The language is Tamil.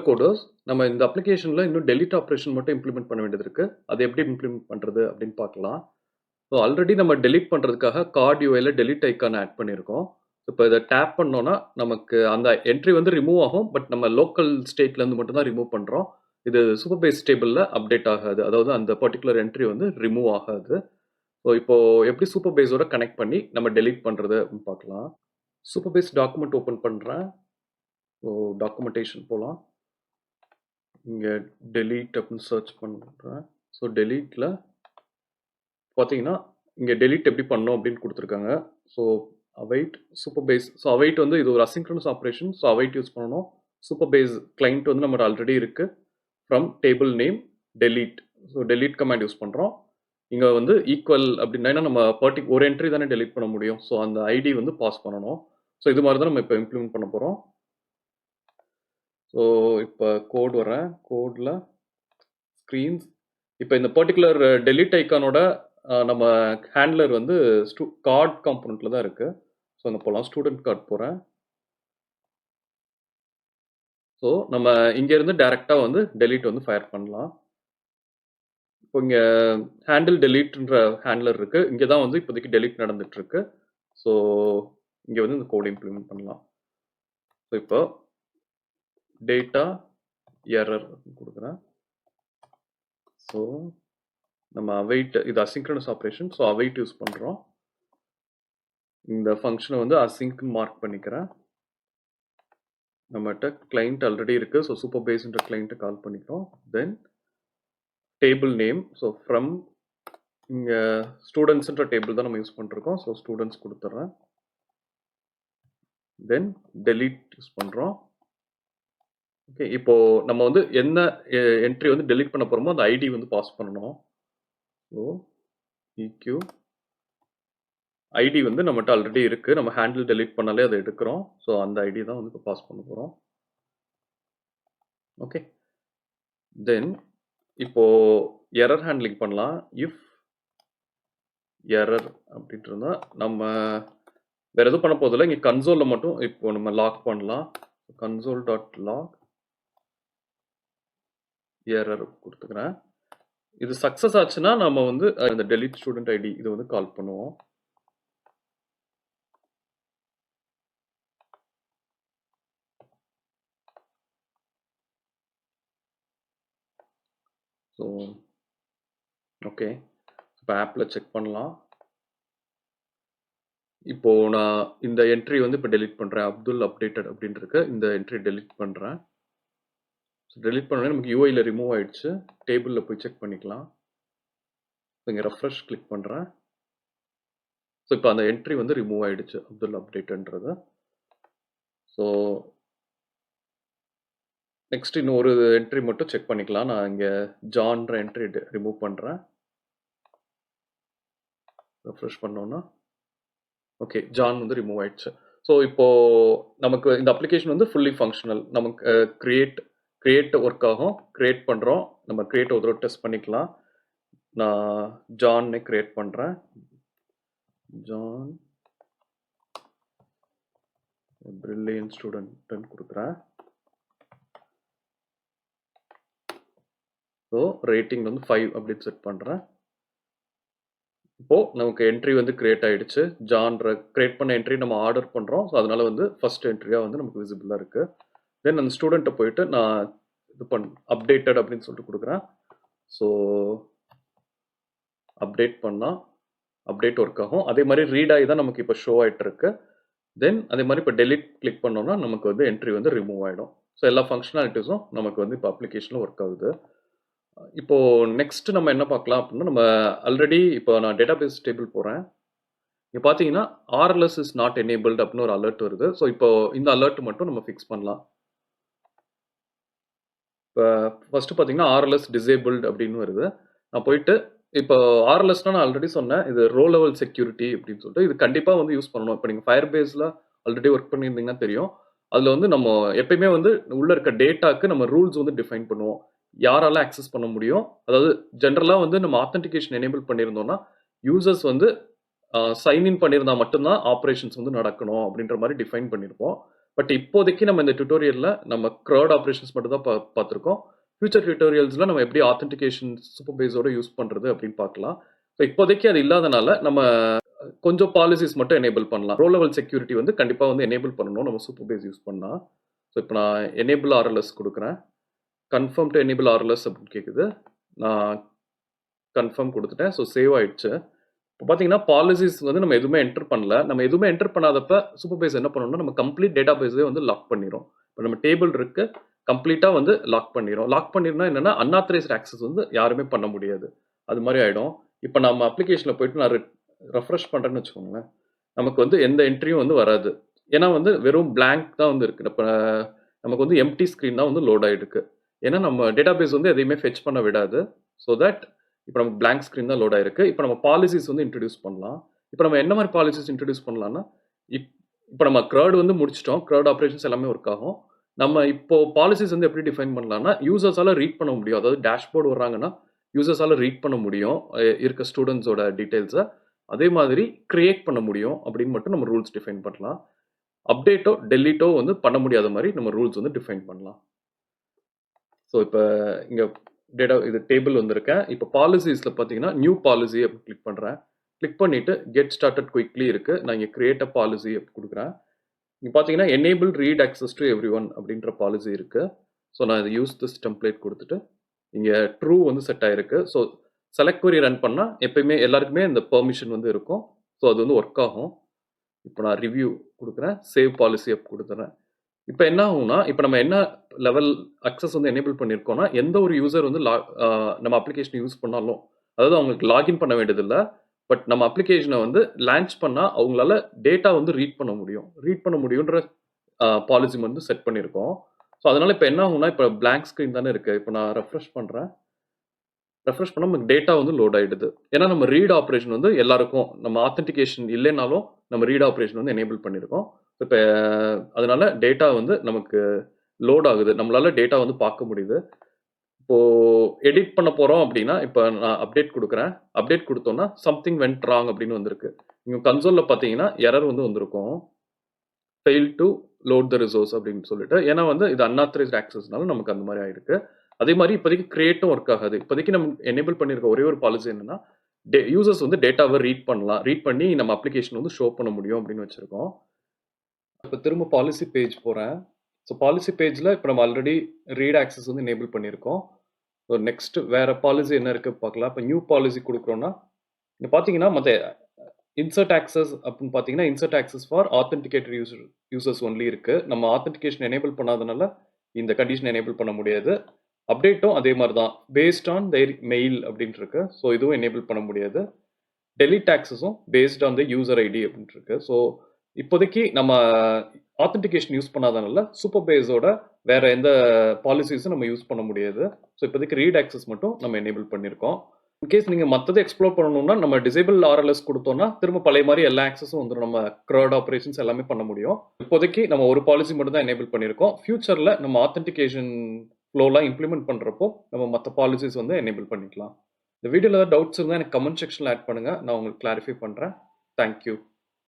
கோடர்ஸ் நம்ம இந்த அப்ளிகேஷனில் இன்னும் டெலிட் ஆப்ரேஷன் மட்டும் இம்ப்ளிமெண்ட் பண்ண வேண்டியது இருக்குது. அது எப்படி இம்ப்ளிமெண்ட் பண்ணுறது அப்படின்னு பார்க்கலாம். ஸோ ஆல்ரெடி நம்ம டெலிட் பண்ணுறதுக்காக கார்ட் யூஐயில் டெலிட் ஐக்கான் ஆட் பண்ணியிருக்கோம். இப்போ இதை டேப் பண்ணோன்னா நமக்கு அந்த என்ட்ரி வந்து ரிமூவ் ஆகும். பட் நம்ம லோக்கல் ஸ்டேட்லேருந்து மட்டும் தான் ரிமூவ் பண்ணுறோம். இது சூப்பர்பேஸ் டேபிளில் அப்டேட் ஆகாது. அதாவது அந்த பர்டிகுலர் என்ட்ரி வந்து ரிமூவ் ஆகாது. ஸோ இப்போது எப்படி சூப்பர்பேஸோட கனெக்ட் பண்ணி நம்ம டெலிட் பண்ணுறது அப்படின்னு பார்க்கலாம். சூப்பர்பேஸ் டாக்குமெண்ட் ஓப்பன் பண்ணுறேன். ஸோ டாக்குமெண்டேஷன் போகலாம். இங்கே டெலீட் அப்படின்னு சர்ச் பண்ணுறேன். ஸோ டெலீட்டில் பார்த்தீங்கன்னா இங்கே டெலீட் எப்படி பண்ணோம் அப்படின்னு கொடுத்துருக்காங்க. So await Supabase. So await வந்து இது ஒரு asynchronous operation. So await use பண்ணணும். சூப்பர்பேஸ் கிளைண்ட் வந்து நம்ம ஆல்ரெடி இருக்குது. From table name delete. So delete command use பண்ணுறோம். இங்கே வந்து ஈக்குவல் அப்படின்னா நம்ம ஒரு என்ட்ரி தானே டெலீட் பண்ண முடியும். ஸோ அந்த ஐடி வந்து பாஸ் பண்ணணும். ஸோ இது மாதிரி தான் நம்ம இப்போ இம்ப்ளிமெண்ட் பண்ண போகிறோம். ஸோ இப்போ கோட் வரேன். கோடில் ஸ்க்ரீன்ஸ். இப்போ இந்த பர்டிகுலர் டெலிட் ஐக்கானோட நம்ம ஹேண்ட்லர் வந்து கார்ட் காம்பனண்ட்டில் தான் இருக்குது. ஸோ அந்த போகலாம். ஸ்டூடெண்ட் கார்ட் போகிறேன். ஸோ நம்ம இங்கேருந்து டேரெக்டாக வந்து டெலீட் வந்து ஃபயர் பண்ணலாம். இப்போ இங்கே ஹேண்டில் டெலீட்ன்ற ஹேண்ட்லர் இருக்குது. இங்கே தான் வந்து இப்போதைக்கு டெலீட் நடந்துகிட்ருக்கு. ஸோ இங்கே வந்து இந்த கோட் இம்ப்ளிமெண்ட் பண்ணலாம். ஸோ இப்போ டேட்டா எரர் கொடுக்குறேன். ஸோ நம்ம அவைட், இது asynchronous operation. So await use பண்ணுறோம். இந்த ஃபங்க்ஷனை வந்து அசிங்க்னு மார்க் பண்ணிக்கிறேன். நம்மகிட்ட கிளைண்ட் ஆல்ரெடி இருக்குது. ஸோ சூப்பர்பேஸ்ன்ற கிளைண்ட்டை கால் பண்ணிக்கிறோம். தென் டேபிள் நேம். ஸோ ஃப்ரம் இங்கே ஸ்டூடெண்ட்ஸுன்ற டேபிள் தான் நம்ம யூஸ் பண்ணிருக்கோம். ஸோ ஸ்டூடெண்ட்ஸ் கொடுத்துட்றேன். தென் டெலீட் யூஸ் பண்ணுறோம். ஓகே, இப்போது நம்ம வந்து என்ன என்ட்ரி வந்து டெலீட் பண்ண போகிறோமோ அந்த ஐடி வந்து பாஸ் பண்ணணும். ஸோ இக்யூ ஐடி வந்து நம்மகிட்ட ஆல்ரெடி இருக்குது. நம்ம ஹேண்டில் டெலீட் பண்ணாலே அதை எடுக்கிறோம். ஸோ அந்த ஐடி தான் வந்து இப்போ பாஸ் பண்ண போகிறோம். ஓகே, தென் இப்போது எரர் ஹேண்ட்லிங் பண்ணலாம். இஃப் எரர் அப்படின்ட்டு இருந்தால் நம்ம வேறு எதுவும் பண்ண போதில்லை. இங்கே கன்சோலில் மட்டும் இப்போ நம்ம லாக் பண்ணலாம். console.log எரர் கொடுத்துக்கிறேன். இது சக்ஸஸ் ஆச்சுன்னா நம்ம வந்து அந்த டெலிட் ஸ்டூடெண்ட் ஐடி இது வந்து கால் பண்ணுவோம். ஸோ ஓகே, இப்போ ஆப்பில் செக் பண்ணலாம். இப்போது நான் இந்த என்ட்ரி வந்து இப்போ டெலிட் பண்ணுறேன். அப்துல் அப்டேட்டட் அப்படின்னு இருக்கு. இந்த என்ட்ரி டெலிட் பண்ணுறேன். ஸோ டெலிட் பண்ணோடனே நமக்கு யூஐயில் ரிமூவ் ஆகிடுச்சு. டேபிளில் போய் செக் பண்ணிக்கலாம். இங்கே ரெஃப்ரெஷ் கிளிக் பண்ணுறேன். ஸோ இப்போ அந்த என்ட்ரி வந்து ரிமூவ் ஆகிடுச்சு, அப்துல் அப்டேட்டன்றது. ஸோ நெக்ஸ்ட் இன்னொரு என்ட்ரி மட்டும் செக் பண்ணிக்கலாம். நான் இங்கே ஜான்ற என்ட்ரி ரிமூவ் பண்ணுறேன். ரெஃப்ரெஷ் பண்ணோன்னா ஓகே, ஜான் வந்து ரிமூவ் ஆயிடுச்சு. ஸோ இப்போது நமக்கு இந்த அப்ளிகேஷன் வந்து ஃபுல்லி ஃபங்க்ஷனல். நமக்கு கிரியேட் ஒர்க் ஆகும். கிரியேட் பண்ணுறோம். நம்ம கிரியேட் ஒரு தடவை டெஸ்ட் பண்ணிக்கலாம். நான் ஜான்னே கிரியேட் பண்ணுறேன். ஜான் பிரில்லியன்ட் ஸ்டூடெண்ட்னு கொடுக்குறேன். ஸோ ரேட்டிங் வந்து 5 அப்படின்னு செட் பண்ணுறேன். இப்போது நமக்கு என்ட்ரி வந்து கிரியேட் ஆகிடுச்சு. ஜான்ற கிரியேட் பண்ண என்ட்ரி நம்ம ஆர்டர் பண்ணுறோம். ஸோ அதனால் வந்து ஃபஸ்ட் என்ட்ரியாக வந்து நமக்கு விசிபிளாக இருக்குது. தென் அந்த ஸ்டூடெண்ட்டை போயிட்டு நான் இது அப்டேட்டட் அப்படின்னு சொல்லிட்டு கொடுக்குறேன். ஸோ அப்டேட் பண்ணால் அப்டேட் ஒர்க் ஆகும். அதே மாதிரி ரீட் ஆகி தான் நமக்கு இப்போ ஷோ ஆகிட்டு இருக்கு. தென் அதே மாதிரி இப்போ டெலிட் கிளிக் பண்ணோன்னா நமக்கு வந்து என்ட்ரி வந்து ரிமூவ் ஆகிடும். ஸோ எல்லா ஃபங்க்ஷனாலிட்டிஸும் நமக்கு வந்து இப்போ அப்ளிகேஷனில் ஒர்க் ஆகுது. இப்போது நெக்ஸ்ட் நம்ம என்ன பார்க்கலாம் அப்படின்னா, நம்ம ஆல்ரெடி இப்போ நான் டேட்டாபேஸ் டேபிள் போகிறேன். இங்கே பார்த்தீங்கன்னா RLS இஸ் நாட் எனேபிள்டு அப்படின்னு ஒரு அலர்ட் வருது. ஸோ இப்போ இந்த அலர்ட் மட்டும் நம்ம ஃபிக்ஸ் பண்ணலாம். இப்போ ஃபஸ்ட்டு பார்த்தீங்கன்னா RLS டிசேபிள்டு அப்படின்னு வருது. நான் போயிட்டு இப்போ RLSனால் நான் ஆல்ரெடி சொன்னேன், இது ரோ லெவல் செக்யூரிட்டி அப்படின்னு சொல்லிட்டு இது கண்டிப்பாக வந்து யூஸ் பண்ணணும். இப்போ நீங்கள் ஃபயர்பேஸில் ஆல்ரெடி ஒர்க் பண்ணியிருந்தீங்கன்னா தெரியும். அதில் வந்து நம்ம எப்பயுமே வந்து உள்ளே இருக்க டேட்டாக்கு நம்ம ரூல்ஸ் வந்து டிஃபைன் பண்ணுவோம். யாரால ஆக்சஸ் பண்ண முடியும், அதாவது ஜென்ரலாக வந்து நம்ம ஆத்தென்டிகேஷன் எனேபிள் பண்ணியிருந்தோம்னா யூசர்ஸ் வந்து சைன்இன் பண்ணியிருந்தால் மட்டும்தான் ஆப்ரேஷன்ஸ் வந்து நடக்கணும் அப்படின்ற மாதிரி டிஃபைன் பண்ணியிருப்போம். பட் இப்போதைக்கு நம்ம இந்த டியூட்டோரியல்ல நம்ம CRUD ஆப்பரேஷன்ஸ் மட்டும் தான் பார்த்துருக்கோம். ஃபியூச்சர் டியூட்டோரியல்ஸ்ல நம்ம எப்படி ஆத்தென்டிகேஷன் சூப்பர்பேஸோட யூஸ் பண்றது அப்படின்னு பார்க்கலாம். ஸோ இப்போதைக்கு அது இல்லாதனால நம்ம கொஞ்சம் பாலிசிஸ் மட்டும் எனேபிள் பண்ணலாம். ரோ லெவல் செக்யூரிட்டி வந்து கண்டிப்பா வந்து எனேபிள் பண்ணணும் நம்ம சூப்பர்பேஸ் யூஸ் பண்ணா. ஸோ இப்போ நான் எனேபிள் RLS கொடுக்குறேன். கன்ஃபர்ம் டு எனேபிள் RLS அப்படின்னு கேட்குது. நான் கன்ஃபர்ம் கொடுத்துட்டேன். ஸோ சேவ் ஆயிடுச்சு. இப்போ பார்த்தீங்கன்னா பாலிசிஸ் வந்து நம்ம எதுவுமே என்டர் பண்ணல. நம்ம எதுவுமே என்டர் பண்ணாதப்ப சூப்பர்பேஸ் என்ன பண்ணணும்னா நம்ம கம்ப்ளீட் டேட்டா பேஸே வந்து லாக் பண்ணிரும். இப்போ நம்ம டேபிள் இருக்கு கம்ப்ளீட்டா வந்து லாக் பண்ணிரும். லாக் பண்ணிருந்தா என்னன்னா அன்ஆத்தரைஸ்ட் ஆக்சஸ் வந்து யாருமே பண்ண முடியாது. அது மாதிரி ஆயிடும். இப்போ நம்ம அப்ளிகேஷன்ல போயிட்டு நான் ரெஃப்ரெஷ் பண்றேன்னு வச்சுக்கோங்களேன். நமக்கு வந்து எந்த என்ட்ரியும் வந்து வராது. ஏன்னா வந்து வெறும் blank தான் வந்து இருக்கு. இப்போ நமக்கு வந்து எம்ப்டி ஸ்க்ரீன் தான் வந்து லோட் ஆயிருக்கு. ஏன்னா நம்ம டேட்டாபேஸ் வந்து எதையுமே ஃபெச் பண்ண விடாது. ஸோ தட் இப்போ நமக்கு blank ஸ்க்ரீன் தான் லோட் ஆயிருக்கு. இப்போ நம்ம பாலிசிஸ் வந்து இன்ட்ரோடியூஸ் பண்ணலாம். இப்போ நம்ம என்ன மாதிரி பாலிசிஸ் இன்ட்ரோடியூஸ் பண்ணலாம்னா, இப்போ நம்ம CRUD வந்து முடிச்சிட்டோம். CRUD ஆப்பரேஷன்ஸ் எல்லாமே ஒர்க் ஆகும். நம்ம இப்போ பாலிசிஸ் வந்து எப்படி டிஃபைன் பண்ணலாம்னா, யூசர்ஸால ரீட் பண்ண முடியும். அதாவது டேஷ்போர்ட் வர்றாங்கன்னா, யூசர்ஸால ரீட் பண்ண முடியும். இருக்க ஸ்டூடண்ட்ஸோட டீடைல்ஸ. அதே மாதிரி கிரியேட் பண்ண முடியும் அப்படின்னு மட்டும் நம்ம ரூல்ஸ் டிஃபைன் பண்ணலாம். அப்டேட்டோ, டெலீட்டோ வந்து பண்ண முடியாத மாதிரி நம்ம ரூல்ஸ் வந்து டிஃபைன் பண்ணலாம். ஸோ இப்போ இங்க இது டேபிள் வந்திருக்கேன். இப்போ பாலிசிஸ்ல பார்த்தீங்கன்னா நியூ பாலிசி அப்படின்னு கிளிக் பண்றேன். கிளிக் பண்ணிட்டு கெட் ஸ்டார்டட் குயிக்லி இருக்கு. நான் இங்க கிரியேட் அ பாலிசி அப்படி கொடுக்குறேன். இங்க பார்த்தீங்கன்னா enable read access to everyone அப்படின்ற பாலிசி இருக்கு. ஸோ நான் இது யூஸ் திஸ் டெம்ப்ளேட் கொடுத்துட்டு இங்க ட்ரூ வந்து செட் ஆயிருக்கு. ஸோ செலக்ட் query ரன் பண்ணா எப்பயுமே எல்லாருக்குமே இந்த பெர்மிஷன் வந்து இருக்கும். ஸோ அது வந்து ஒர்க் ஆகும். இப்போ நான் ரிவ்யூ கொடுக்குறேன். சேவ் பாலிசி அப் கொடுத்துறேன். இப்போ என்ன ஆகும்னா, இப்போ நம்ம என்ன லெவல் அக்சஸ் வந்து எனேபிள் பண்ணியிருக்கோம்னா, எந்த ஒரு யூசர் வந்து நம்ம அப்ளிகேஷன் யூஸ் பண்ணாலும், அதாவது அவங்களுக்கு லாகின் பண்ண வேண்டியதில்ல. பட் நம்ம அப்ளிகேஷனை வந்து லான்ச் பண்ணா அவங்களால டேட்டா வந்து ரீட் பண்ண முடியும். ரீட் பண்ண முடியுன்ற பாலிசி வந்து செட் பண்ணியிருக்கோம். ஸோ அதனால இப்போ என்ன ஆகும்னா, இப்போ blank ஸ்க்ரீன் தானே இருக்கு. இப்போ நான் ரெஃப்ரெஷ் பண்றேன். ரெஃப்ரெஷ் பண்ணா நமக்கு டேட்டா வந்து லோட் ஆயிடுது. ஏன்னா நம்ம ரீட் ஆப்பரேஷன் வந்து எல்லாருக்கும் நம்ம ஆத்தென்டிகேஷன் இல்லைனாலும் நம்ம ரீட் ஆப்பரேஷன் வந்து எனேபிள் பண்ணியிருக்கோம். இப்போ அதனால டேட்டா வந்து நமக்கு லோட் ஆகுது. நம்மளால டேட்டா வந்து பார்க்க முடியுது. இப்போ எடிட் பண்ண போறோம் அப்படின்னா, இப்போ நான் அப்டேட் கொடுக்குறேன். அப்டேட் கொடுத்தோம்னா சம்திங் வென்ட் ராங் அப்படின்னு வந்திருக்கு. நீங்க கன்சோல்ல பார்த்தீங்கன்னா எரர் வந்து வந்திருக்கும். Fail to load the resource அப்படின்னு சொல்லிட்டு. ஏன்னா வந்து இது அன்ஆத்தரைஸ்ட் ஆக்சஸ்னால நமக்கு அந்த மாதிரி ஆயிருக்கு. அதே மாதிரி இப்போதைக்கு கிரியேட்டும் ஒர்க் ஆகாது. இப்போதைக்கு நம்ம எனேபிள் பண்ணியிருக்க ஒரே ஒரு பாலிசி என்னன்னா, யூசர்ஸ் வந்து டேட்டாவை ரீட் பண்ணலாம். ரீட் பண்ணி நம்ம அப்ளிகேஷன் வந்து ஷோ பண்ண முடியும் அப்படின்னு வச்சிருக்கோம். இப்போ திரும்ப பாலிசி பேஜ் போறேன். ஸோ பாலிசி பேஜ்ல இப்போ நம்ம ஆல்ரெடி ரீட் ஆக்சஸ் வந்து எனேபிள் பண்ணியிருக்கோம். ஸோ நெக்ஸ்ட் வேற பாலிசி என்ன இருக்கு பார்க்கலாம். இப்போ நியூ பாலிசி கொடுக்குறோம்னா, இங்க பார்த்தீங்கன்னா மற்ற இன்சர்ட் ஆக்சஸ் அப்படின்னு பார்த்தீங்கன்னா, insert access for authenticated users only இருக்கு. நம்ம ஆத்தென்டிகேஷன் எனேபிள் பண்ணாதனால இந்த கண்டிஷன் எனேபிள் பண்ண முடியாது. அப்டேட்டும் அதே மாதிரி தான். பேஸ்ட் ஆன் their மெயில் அப்படின்னு இருக்கு. ஸோ இதுவும் எனேபிள் பண்ண முடியாது. டெலிட் ஆக்சஸும் based on the user ID அப்படின்னு இருக்கு. ஸோ இப்போதைக்கு நம்ம ஆத்தென்டிகேஷன் யூஸ் பண்ணாதனால சூப்பர்பேஸோட வேற எந்த பாலிசிஸும் நம்ம யூஸ் பண்ண முடியாது. ஸோ இப்போதைக்கு ரீட் ஆக்சஸ் மட்டும் நம்ம எனேபிள் பண்ணியிருக்கோம். இன்கேஸ் நீங்க மத்ததை எக்ஸ்ப்ளோர் பண்ணணும்னா நம்ம டிசேபிள் RLS கொடுத்தோம்னா திரும்ப பழைய மாதிரி எல்லா ஆக்சஸும் வந்துடும். நம்ம CRUD ஆப்பரேஷன்ஸ் எல்லாமே பண்ண முடியும். இப்போதைக்கு நம்ம ஒரு பாலிசி மட்டும் தான் எனேபிள் பண்ணியிருக்கோம். ஃபியூச்சர்ல நம்ம ஆத்தென்டிகேஷன் ஃப்ளோலாம் இம்ப்ளிமெண்ட் பண்றப்போ நம்ம மற்ற பாலிசிஸ் வந்து எனேபிள் பண்ணிக்கலாம். இந்த வீடியோல ஏதாவது டவுட்ஸ் இருந்தால் எனக்கு கமெண்ட் செக்ஷன்ல ஆட் பண்ணுங்க. நான் உங்களுக்கு கிளாரிஃபை பண்றேன். தேங்க்யூ.